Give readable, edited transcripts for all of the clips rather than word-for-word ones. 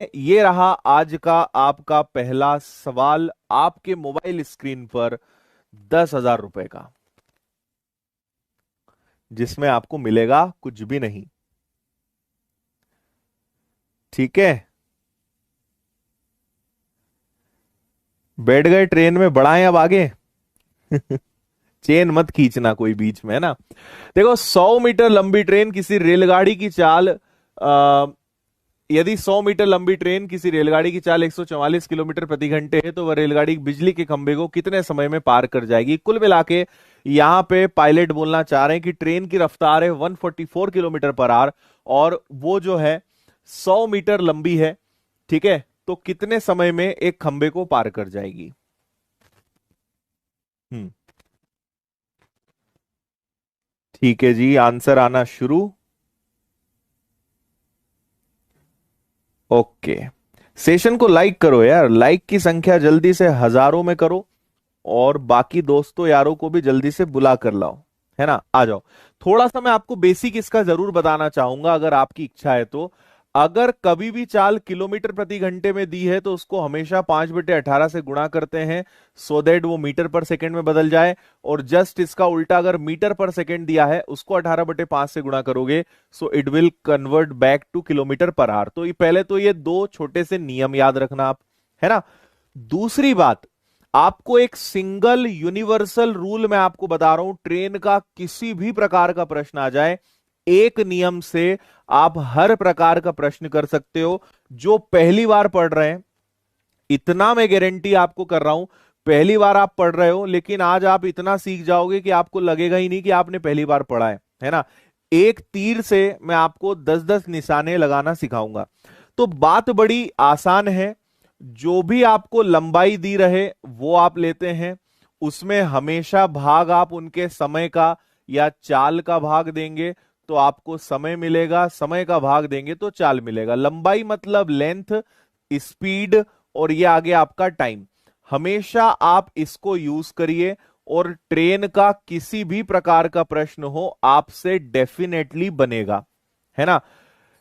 ये रहा आज का आपका पहला सवाल आपके मोबाइल स्क्रीन पर 10,000 रुपए का, जिसमें आपको मिलेगा कुछ भी नहीं। ठीक है, बैठ गए ट्रेन में, बढ़ाएं अब आगे। चेन मत खींचना कोई बीच में, है ना। देखो, 100 मीटर लंबी ट्रेन किसी रेलगाड़ी की चाल यदि 100 मीटर लंबी ट्रेन किसी रेलगाड़ी की चाल 144 किलोमीटर प्रति घंटे है, तो वह रेलगाड़ी बिजली के खंभे को कितने समय में पार कर जाएगी। कुल मिला के यहां पे पायलट बोलना चाह रहे हैं कि ट्रेन की रफ्तार है 144 किलोमीटर पर आवर, और वो जो है 100 मीटर लंबी है। ठीक है, तो कितने समय में एक खंभे को पार कर जाएगी। हम्म। ठीक है जी, आंसर आना शुरू। ओके, सेशन को लाइक करो यार, लाइक की संख्या जल्दी से हजारों में करो, और बाकी दोस्तों यारों को भी जल्दी से बुला कर लाओ, है ना। आ जाओ। थोड़ा सा मैं आपको बेसिक इसका जरूर बताना चाहूंगा, अगर आपकी इच्छा है तो। अगर कभी भी चाल किलोमीटर प्रति घंटे में दी है, तो उसको हमेशा 5/18 से गुणा करते हैं, सो दैट वो मीटर पर सेकंड में बदल जाए। और जस्ट इसका उल्टा, अगर मीटर पर सेकंड दिया है, उसको 18/5 से गुणा करोगे, so it will convert back two kilometre per hour. तो ये पहले तो ये दो छोटे से नियम याद रखना आप, है ना। दूसरी बात, आपको एक सिंगल यूनिवर्सल रूल मैं आपको बता रहा हूं, ट्रेन का किसी भी प्रकार का प्रश्न आ जाए, एक नियम से आप हर प्रकार का प्रश्न कर सकते हो। जो पहली बार पढ़ रहे हैं, इतना मैं गारंटी आपको कर रहा हूं, पहली बार आप पढ़ रहे हो, लेकिन आज आप इतना सीख जाओगे कि आपको लगेगा ही नहीं कि आपने पहली बार पढ़ा है ना। एक तीर से मैं आपको 10-10 निशाने लगाना सिखाऊंगा। तो बात बड़ी आसान है। जो भी आपको लंबाई दी रहे वो आप लेते हैं, उसमें हमेशा भाग आप उनके समय का या चाल का भाग देंगे, तो आपको समय मिलेगा। समय का भाग देंगे तो चाल मिलेगा। लंबाई मतलब लेंथ, स्पीड, और ये आगे आपका टाइम। हमेशा आप इसको यूज करिए, और ट्रेन का किसी भी प्रकार का प्रश्न हो आपसे डेफिनेटली बनेगा, है ना।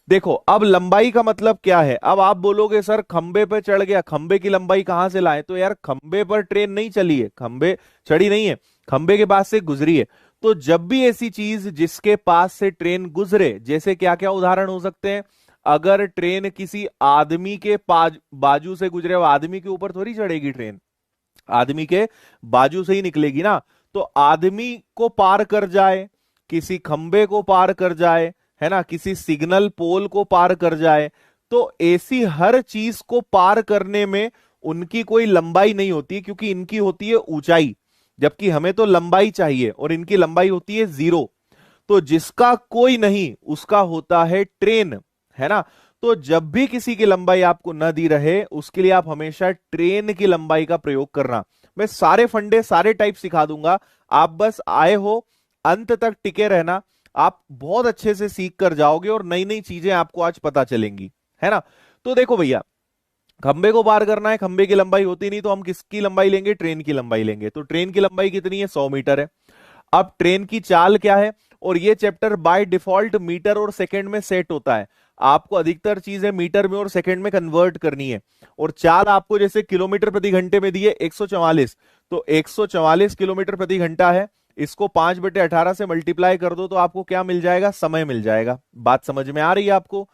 देखो, अब लंबाई का मतलब क्या है। अब आप बोलोगे सर खंबे पे चढ़ गया, खंबे की लंबाई कहां से लाए। तो यार, खंबे पर ट्रेन नहीं चली है, खंबे चढ़ी नहीं है, खंबे के पास से गुजरी है। तो जब भी ऐसी चीज जिसके पास से ट्रेन गुजरे, जैसे क्या क्या उदाहरण हो सकते हैं। अगर ट्रेन किसी आदमी के बाजू से गुजरे, वो आदमी के ऊपर थोड़ी चढ़ेगी ट्रेन, आदमी के बाजू से ही निकलेगी ना। तो आदमी को पार कर जाए, किसी खंबे को पार कर जाए, है ना, किसी सिग्नल पोल को पार कर जाए, तो ऐसी हर चीज को पार करने में उनकी कोई लंबाई नहीं होती, क्योंकि इनकी होती है ऊंचाई, जबकि हमें तो लंबाई चाहिए, और इनकी लंबाई होती है 0। तो जिसका कोई नहीं उसका होता है ट्रेन, है ना। तो जब भी किसी की लंबाई आपको न दी रहे, उसके लिए आप हमेशा ट्रेन की लंबाई का प्रयोग करना। मैं सारे फंडे सारे टाइप सिखा दूंगा, आप बस आए हो, अंत तक टिके रहना। आप बहुत अच्छे से सीख कर जाओगे, और नई नई चीजें आपको आज पता चलेंगी, है ना। तो देखो भैया, खंबे को पार करना है, खंबे की लंबाई होती नहीं, तो हम किसकी लंबाई लेंगे, ट्रेन की लंबाई लेंगे। तो ट्रेन की लंबाई कितनी है, 100 मीटर है। अब ट्रेन की चाल क्या है, और ये चैप्टर बाय डिफॉल्ट मीटर और सेकंड में सेट होता है। आपको अधिकतर चीजें मीटर में और सेकंड में कन्वर्ट करनी है। और चाल आपको जैसे किलोमीटर प्रति घंटे में दी है 144, तो 144 किलोमीटर प्रति घंटा है। इसको 5/18 से मल्टीप्लाई कर दो, तो आपको क्या मिल जाएगा, समय मिल जाएगा। बात समझ में आ रही है आपको।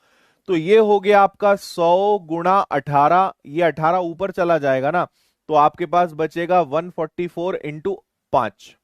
तो ये हो गया आपका 100 × 18, ये 18 ऊपर चला जाएगा ना, तो आपके पास बचेगा 144 × 5,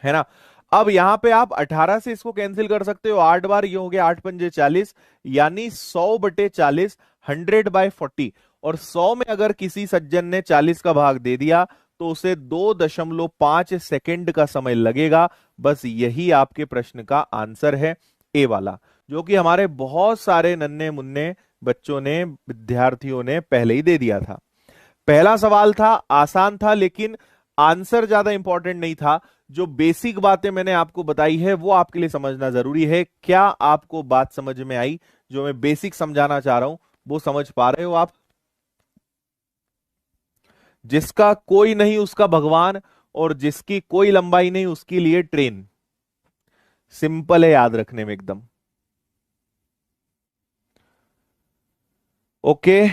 है ना। अब यहां पे आप 18 से इसको कैंसिल कर सकते हो 8 बार, ये हो गया 8×5 = 40, यानी 100/40, 100/40। और 100 में अगर किसी सज्जन ने 40 का भाग दे दिया, तो उसे 2.5 सेकंड का समय लगेगा। बस यही आपके प्रश्न का आंसर है, ए वाला, जो कि हमारे बहुत सारे नन्हे मुन्ने बच्चों ने, विद्यार्थियों ने पहले ही दे दिया था। पहला सवाल था, आसान था, लेकिन आंसर ज्यादा इंपॉर्टेंट नहीं था। जो बेसिक बातें मैंने आपको बताई है वो आपके लिए समझना जरूरी है। क्या आपको बात समझ में आई, जो मैं बेसिक समझाना चाह रहा हूं वो समझ पा रहे हो आप। जिसका कोई नहीं उसका भगवान, और जिसकी कोई लंबाई नहीं उसके लिए ट्रेन। सिंपल है याद रखने में एकदम। ओके,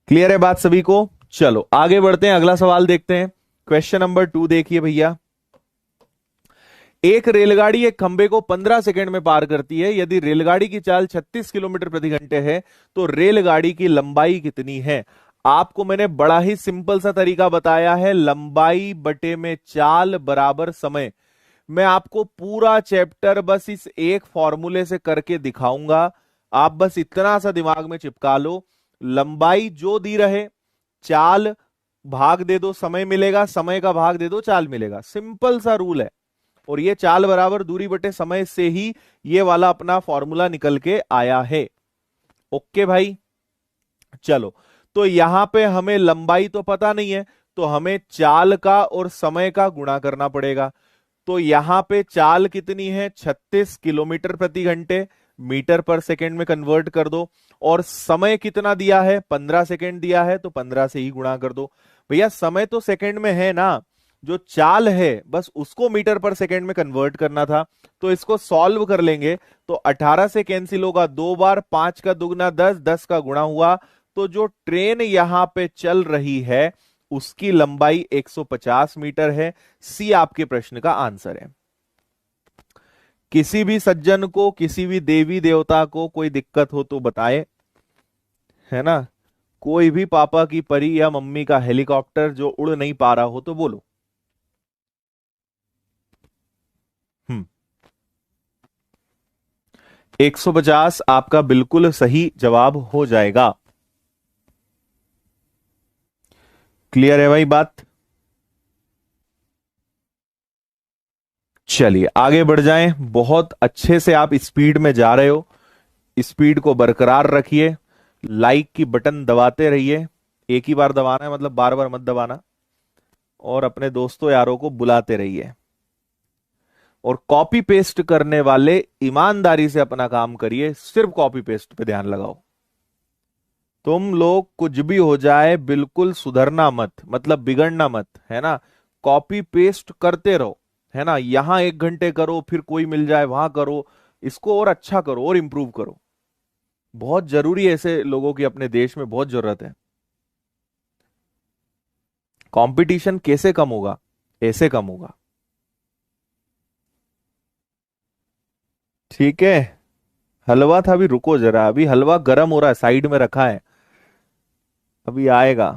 क्लियर है बात सभी को? चलो आगे बढ़ते हैं, अगला सवाल देखते हैं। क्वेश्चन नंबर 2 देखिए भैया। एक रेलगाड़ी एक खंबे को 15 सेकंड में पार करती है। यदि रेलगाड़ी की चाल 36 किलोमीटर प्रति घंटे है तो रेलगाड़ी की लंबाई कितनी है? आपको मैंने बड़ा ही सिंपल सा तरीका बताया है, लंबाई बटे में चाल बराबर समय। मैं आपको पूरा चैप्टर बस इस एक फॉर्मूले से करके दिखाऊंगा, आप बस इतना सा दिमाग में चिपका लो। लंबाई जो दी रहे, चाल भाग दे दो समय मिलेगा, समय का भाग दे दो चाल मिलेगा, सिंपल सा रूल है। और ये चाल बराबर दूरी बटे समय से ही ये वाला अपना फॉर्मूला निकल के आया है। ओके भाई, चलो तो यहां पे हमें लंबाई तो पता नहीं है, तो हमें चाल का और समय का गुणा करना पड़ेगा। तो यहां पे चाल कितनी है? 36 किलोमीटर प्रति घंटे, मीटर पर सेकंड में कन्वर्ट कर दो। और समय कितना दिया है? 15 सेकंड दिया है, तो 15 से ही गुणा कर दो। भैया समय तो सेकंड में है ना, जो चाल है बस उसको मीटर पर सेकंड में कन्वर्ट करना था। तो इसको सॉल्व कर लेंगे तो 18 से कैंसिल होगा, 2 बार 5 का दुगना 10, 10 का गुणा हुआ। तो जो ट्रेन यहां पे चल रही है उसकी लंबाई 150 मीटर है। सी आपके प्रश्न का आंसर है। किसी भी सज्जन को, किसी भी देवी देवता को कोई दिक्कत हो तो बताए, है ना? कोई भी पापा की परी या मम्मी का हेलीकॉप्टर जो उड़ नहीं पा रहा हो तो बोलो। 150 आपका बिल्कुल सही जवाब हो जाएगा। क्लियर है भाई बात? चलिए आगे बढ़ जाएं। बहुत अच्छे से आप स्पीड में जा रहे हो, स्पीड को बरकरार रखिए। लाइक की बटन दबाते रहिए, एक ही बार दबाना है, मतलब बार बार मत दबाना। और अपने दोस्तों यारों को बुलाते रहिए। और कॉपी पेस्ट करने वाले ईमानदारी से अपना काम करिए, सिर्फ कॉपी पेस्ट पे ध्यान लगाओ। तुम लोग कुछ भी हो जाए बिल्कुल सुधरना मत, मतलब बिगड़ना मत, है ना? कॉपी पेस्ट करते रहो, है ना? यहां 1 घंटे करो, फिर कोई मिल जाए वहां करो, इसको और अच्छा करो और इंप्रूव करो। बहुत जरूरी है, ऐसे लोगों की अपने देश में बहुत जरूरत है। कंपटीशन कैसे कम होगा? ऐसे कम होगा। ठीक है, हलवा था, अभी रुको जरा, अभी हलवा गर्म हो रहा है, साइड में रखा है, अभी आएगा।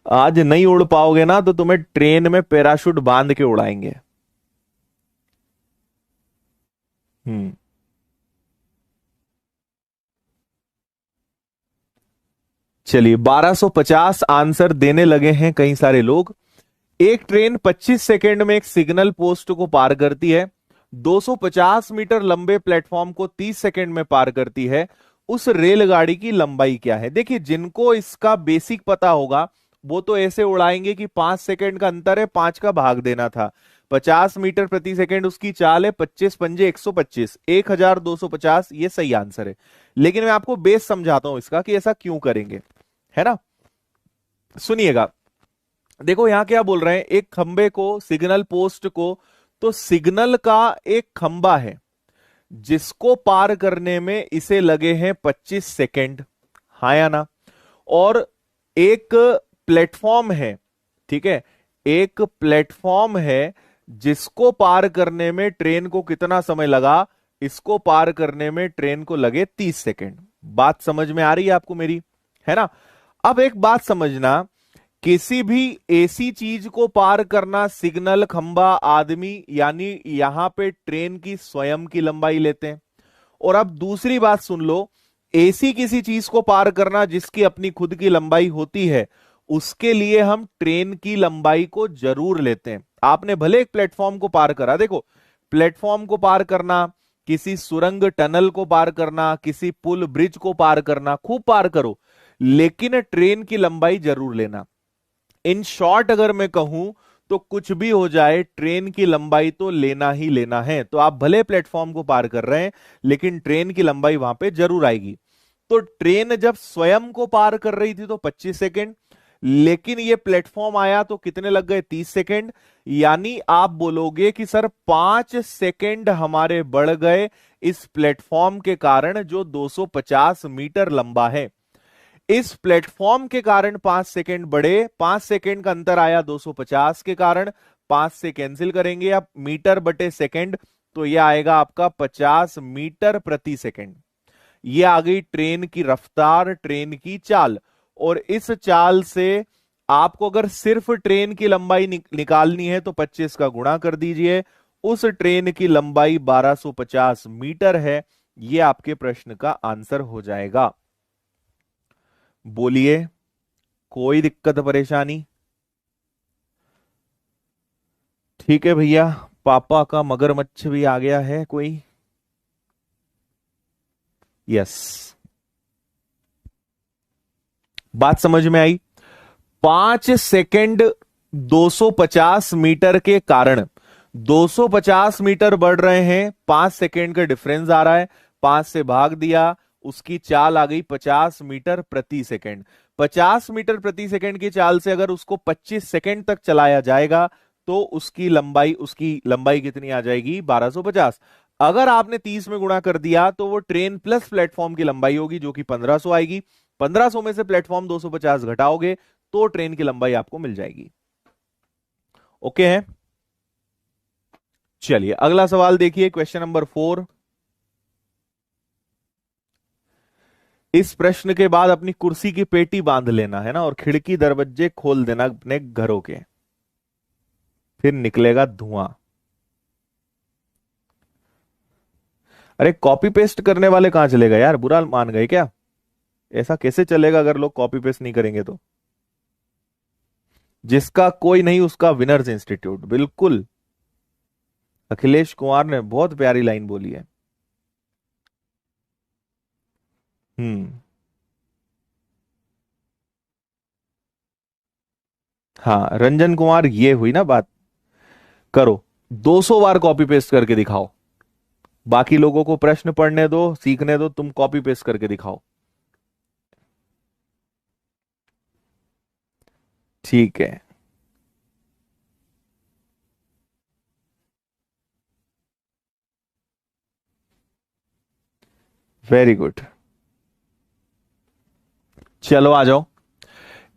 आज नहीं उड़ पाओगे ना तो तुम्हें ट्रेन में पैराशूट बांध के उड़ाएंगे। हम्म। चलिए 1250 आंसर देने लगे हैं कई सारे लोग। एक ट्रेन 25 सेकंड में एक सिग्नल पोस्ट को पार करती है। 250 मीटर लंबे प्लेटफॉर्म को 30 सेकंड में पार करती है। उस रेलगाड़ी की लंबाई क्या है? देखिए, जिनको इसका बेसिक पता होगा वो तो ऐसे उड़ाएंगे कि 5 सेकंड का अंतर है, 5 का भाग देना था। 50 मीटर प्रति सेकंड उसकी चाल है, 25 पंजे 125, 1250, ये सही आंसर है। लेकिन मैं आपको बेस समझाता हूं इसका कि ऐसा क्यों करेंगे, है ना? सुनिएगा। देखो यहां क्या बोल रहे हैं, एक खंबे को, सिग्नल पोस्ट को, तो सिग्नल का एक खंबा है जिसको पार करने में इसे लगे हैं 25 सेकंड, हाँ या ना? और एक प्लेटफॉर्म है, ठीक है, एक प्लेटफॉर्म है जिसको पार करने में ट्रेन को कितना समय लगा? इसको पार करने में ट्रेन को लगे 30 सेकंड। बात समझ में आ रही है आपको मेरी, है ना? अब एक बात समझना, किसी भी ऐसी चीज को पार करना, सिग्नल, खंबा, आदमी, यानी यहां पे ट्रेन की स्वयं की लंबाई लेते हैं। और अब दूसरी बात सुन लो, ऐसी किसी चीज को पार करना जिसकी अपनी खुद की लंबाई होती है, उसके लिए हम ट्रेन की लंबाई को जरूर लेते हैं। आपने भले एक प्लेटफॉर्म को पार करा, देखो प्लेटफॉर्म को पार करना, किसी सुरंग टनल को पार करना, किसी पुल ब्रिज को पार करना, खूब पार करो, लेकिन ट्रेन की लंबाई जरूर लेना। इन शॉर्ट अगर मैं कहूं तो कुछ भी हो जाए, ट्रेन की लंबाई तो लेना ही लेना है। तो आप भले प्लेटफॉर्म को पार कर रहे हैं लेकिन ट्रेन की लंबाई वहां पे जरूर आएगी। तो ट्रेन जब स्वयं को पार कर रही थी तो 25 सेकंड, लेकिन ये प्लेटफॉर्म आया तो कितने लग गए, 30 सेकेंड। यानी आप बोलोगे कि सर 5 सेकेंड हमारे बढ़ गए इस प्लेटफॉर्म के कारण, जो 250 मीटर लंबा है। इस प्लेटफॉर्म के कारण 5 सेकेंड बढ़े, 5 सेकेंड का अंतर आया 250 के कारण। 5 से कैंसिल करेंगे आप, मीटर बटे सेकेंड, तो यह आएगा आपका 50 मीटर प्रति सेकेंड। ये आ गई ट्रेन की रफ्तार, ट्रेन की चाल। और इस चाल से आपको अगर सिर्फ ट्रेन की लंबाई निकालनी है तो 25 का गुणा कर दीजिए। उस ट्रेन की लंबाई 1250 मीटर है। ये आपके प्रश्न का आंसर हो जाएगा। बोलिए, कोई दिक्कत परेशानी? ठीक है भैया, पापा का मगरमच्छ भी आ गया है कोई? यस, बात समझ में आई। 5 सेकेंड 250 मीटर के कारण 250 मीटर बढ़ रहे हैं, 5 सेकेंड का डिफरेंस आ रहा है। 5 से भाग दिया, उसकी चाल आ गई 50 मीटर प्रति सेकेंड। 50 मीटर प्रति सेकेंड की चाल से अगर उसको 25 सेकेंड तक चलाया जाएगा तो उसकी लंबाई कितनी आ जाएगी, 1250। अगर आपने 30 में गुणा कर दिया तो वो ट्रेन प्लस प्लेटफॉर्म की लंबाई होगी, जो कि 1500 आएगी। 1500 में से प्लेटफॉर्म 250 घटाओगे तो ट्रेन की लंबाई आपको मिल जाएगी। ओके है? चलिए अगला सवाल देखिए, क्वेश्चन नंबर 4। इस प्रश्न के बाद अपनी कुर्सी की पेटी बांध लेना है ना, और खिड़की दरवाजे खोल देना अपने घरों के, फिर निकलेगा धुआं। अरे कॉपी पेस्ट करने वाले कहां चले गए यार, बुरा मान गए क्या? ऐसा कैसे चलेगा अगर लोग कॉपी पेस्ट नहीं करेंगे तो? जिसका कोई नहीं उसका विनर्स इंस्टीट्यूट, बिल्कुल। अखिलेश कुमार ने बहुत प्यारी लाइन बोली है। हम्म। हाँ रंजन कुमार, ये हुई ना बात। करो, 200 बार कॉपी पेस्ट करके दिखाओ। बाकी लोगों को प्रश्न पढ़ने दो, सीखने दो, तुम कॉपी पेस्ट करके दिखाओ। ठीक है, वेरी गुड। चलो आ जाओ।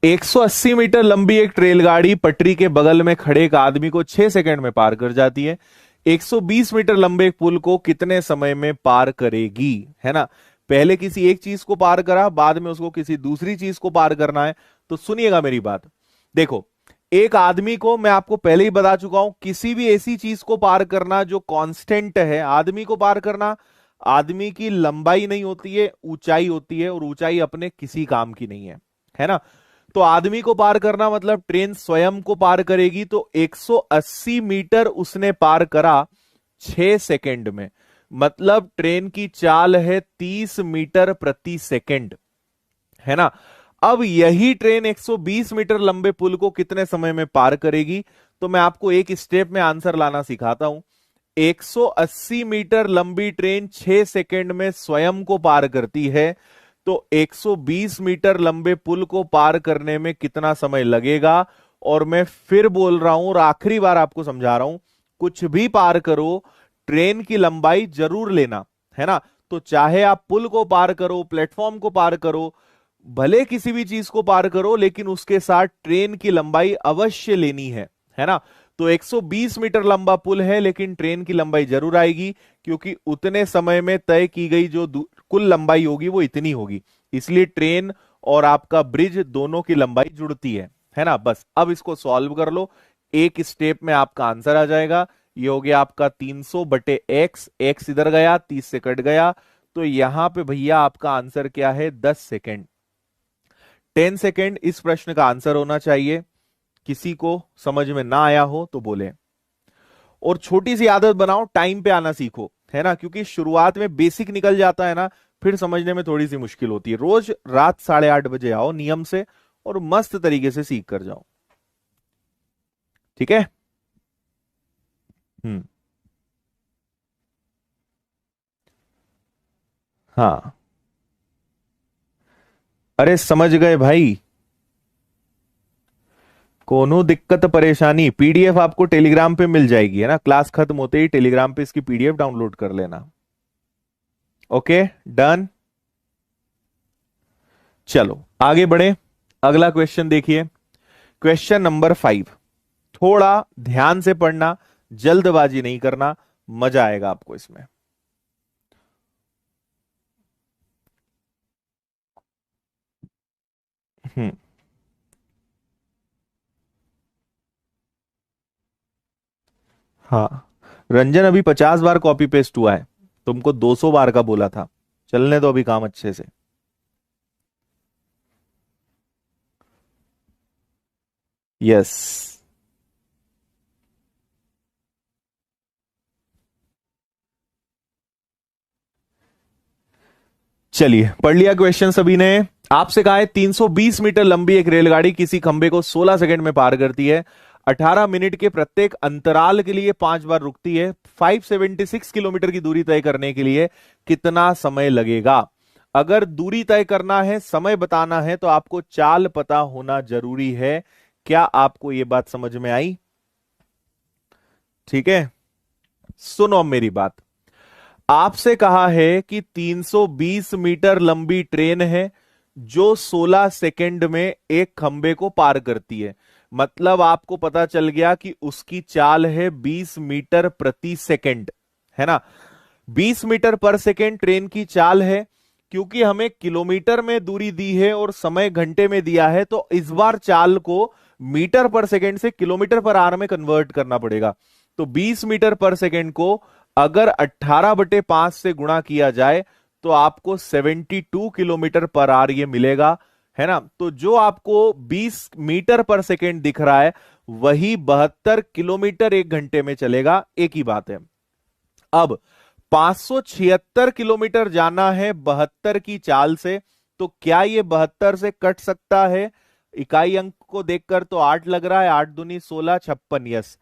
180 मीटर लंबी एक रेलगाड़ी पटरी के बगल में खड़े एक आदमी को 6 सेकंड में पार कर जाती है। 120 मीटर लंबे एक पुल को कितने समय में पार करेगी, है ना? पहले किसी एक चीज को पार करा, बाद में उसको किसी दूसरी चीज को पार करना है। तो सुनिएगा मेरी बात। देखो, एक आदमी को मैं आपको पहले ही बता चुका हूं, किसी भी ऐसी चीज को पार करना जो कांस्टेंट है, आदमी को पार करना। आदमी की लंबाई नहीं होती है, ऊंचाई होती है, और ऊंचाई अपने किसी काम की नहीं है ना? तो आदमी को पार करना मतलब ट्रेन स्वयं को पार करेगी, तो 180 मीटर उसने पार करा 6 सेकंड में। मतलब ट्रेन की चाल है 30 मीटर प्रति सेकंड, है ना? अब यही ट्रेन 120 मीटर लंबे पुल को कितने समय में पार करेगी? तो मैं आपको एक स्टेप में आंसर लाना सिखाता हूं। 180 मीटर लंबी ट्रेन 6 सेकंड में स्वयं को पार करती है, तो 120 मीटर लंबे पुल को पार करने में कितना समय लगेगा? और मैं फिर बोल रहा हूं और आखिरी बार आपको समझा रहा हूं, कुछ भी पार करो, ट्रेन की लंबाई जरूर लेना, है ना? तो चाहे आप पुल को पार करो, प्लेटफॉर्म को पार करो, भले किसी भी चीज को पार करो, लेकिन उसके साथ ट्रेन की लंबाई अवश्य लेनी है ना? तो 120 मीटर लंबा पुल है, लेकिन ट्रेन की लंबाई जरूर आएगी, क्योंकि उतने समय में तय की गई जो कुल लंबाई होगी वो इतनी होगी। इसलिए ट्रेन और आपका ब्रिज दोनों की लंबाई जुड़ती है ना? बस अब इसको सॉल्व कर लो, एक स्टेप में आपका आंसर आ जाएगा। ये हो गया आपका 300 बटे एक्स, एक्स इधर गया, 30 से कट गया, तो यहां पे भैया आपका आंसर क्या है, 10 सेकेंड। 10 सेकेंड इस प्रश्न का आंसर होना चाहिए। किसी को समझ में ना आया हो तो बोले। और छोटी सी आदत बनाओ, टाइम पे आना सीखो, है ना? क्योंकि शुरुआत में बेसिक निकल जाता है ना, फिर समझने में थोड़ी सी मुश्किल होती है। रोज रात 8:30 बजे आओ नियम से, और मस्त तरीके से सीख कर जाओ। ठीक है? हम्म। हाँ, अरे समझ गए भाई। कोनो दिक्कत परेशानी, पीडीएफ आपको टेलीग्राम पे मिल जाएगी, है ना, क्लास खत्म होते ही टेलीग्राम पे इसकी पीडीएफ डाउनलोड कर लेना। Okay, done. चलो आगे बढ़े, अगला क्वेश्चन देखिए, क्वेश्चन नंबर 5। थोड़ा ध्यान से पढ़ना, जल्दबाजी नहीं करना, मजा आएगा आपको इसमें। हम्म। हाँ, रंजन अभी 50 बार कॉपी पेस्ट हुआ है, तुमको 200 बार का बोला था। चलने दो अभी काम अच्छे से। यस। चलिए, पढ़ लिया क्वेश्चन सभी ने। आपसे कहा है 320 मीटर लंबी एक रेलगाड़ी किसी खंबे को 16 सेकंड में पार करती है। 18 मिनट के प्रत्येक अंतराल के लिए 5 बार रुकती है। 576 किलोमीटर की दूरी तय करने के लिए कितना समय लगेगा? अगर दूरी तय करना है, समय बताना है, तो आपको चाल पता होना जरूरी है। क्या आपको यह बात समझ में आई? ठीक है, सुनो अब मेरी बात। आपसे कहा है कि 320 मीटर लंबी ट्रेन है जो 16 सेकंड में एक खंबे को पार करती है। मतलब आपको पता चल गया कि उसकी चाल है 20 मीटर प्रति सेकंड, है ना। 20 मीटर पर सेकंड ट्रेन की चाल है। क्योंकि हमें किलोमीटर में दूरी दी है और समय घंटे में दिया है, तो इस बार चाल को मीटर पर सेकंड से किलोमीटर पर आवर में कन्वर्ट करना पड़ेगा। तो 20 मीटर पर सेकंड को अगर 18/5 से गुणा किया जाए तो आपको 72 किलोमीटर पर आवर ये मिलेगा, है ना। तो जो आपको 20 मीटर पर सेकंड दिख रहा है, वही 72 किलोमीटर एक घंटे में चलेगा। एक ही बात है। अब 576 किलोमीटर जाना है 72 की चाल से, तो क्या ये 72 से कट सकता है? इकाई अंक को देखकर तो 8 लग रहा है, 8 दूनी 16, 56। यस,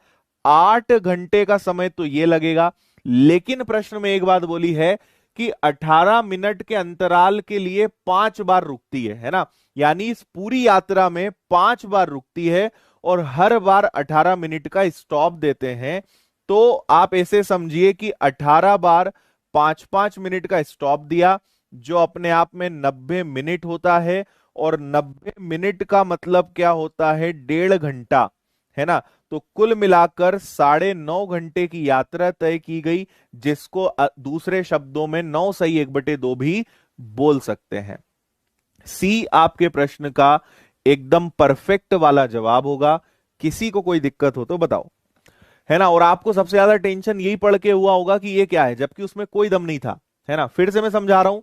8 घंटे का समय तो ये लगेगा। लेकिन प्रश्न में एक बात बोली है कि 18 मिनट के अंतराल के लिए 5 बार रुकती है ना। यानी इस पूरी यात्रा में 5 बार रुकती है और हर बार 18 मिनट का स्टॉप देते हैं। तो आप ऐसे समझिए कि 18 बार 5-5 मिनट का स्टॉप दिया, जो अपने आप में 90 मिनट होता है। और 90 मिनट का मतलब क्या होता है? 1.5 घंटा, है ना। तो कुल मिलाकर 9.5 घंटे की यात्रा तय की गई, जिसको दूसरे शब्दों में 9/1/2 भी बोल सकते हैं। सी आपके प्रश्न का एकदम परफेक्ट वाला जवाब होगा। किसी को कोई दिक्कत हो तो बताओ, है ना। और आपको सबसे ज्यादा टेंशन यही पड़ के हुआ होगा कि ये क्या है, जबकि उसमें कोई दम नहीं था, है ना। फिर से मैं समझा रहा हूं।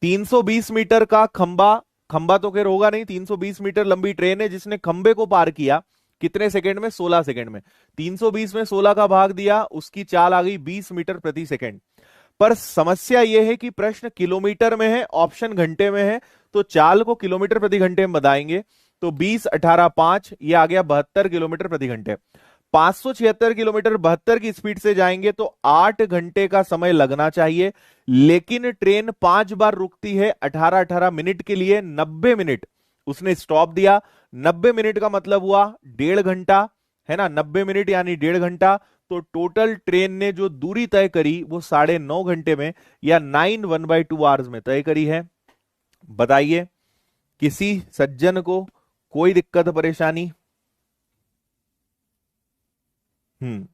320 मीटर का खंबा, खंबा तो खैर होगा नहीं, 320 मीटर लंबी ट्रेन है जिसने खंबे को पार किया कितने सेकंड में? 16 सेकंड में। 320 में 16 का भाग दिया, उसकी चाल आ गई 20 मीटर प्रति सेकंड। पर समस्या यह है कि प्रश्न किलोमीटर में है, ऑप्शन घंटे में है, तो चाल को किलोमीटर प्रति घंटे में बताएंगे। तो 20, 18, 5, ये आ गया 72 किलोमीटर प्रति घंटे। 576 किलोमीटर 72 की स्पीड से जाएंगे तो 8 घंटे का समय लगना चाहिए। लेकिन ट्रेन 5 बार रुकती है 18-18 मिनट के लिए, 90 मिनट उसने स्टॉप दिया। 90 मिनट का मतलब हुआ 1.5 घंटा, है ना। 90 मिनट यानी 1.5 घंटा। तो टोटल ट्रेन ने जो दूरी तय करी वो 9.5 घंटे में, या 9 1/2 आवर्स में तय करी है। बताइए, किसी सज्जन को कोई दिक्कत परेशानी? हम्म।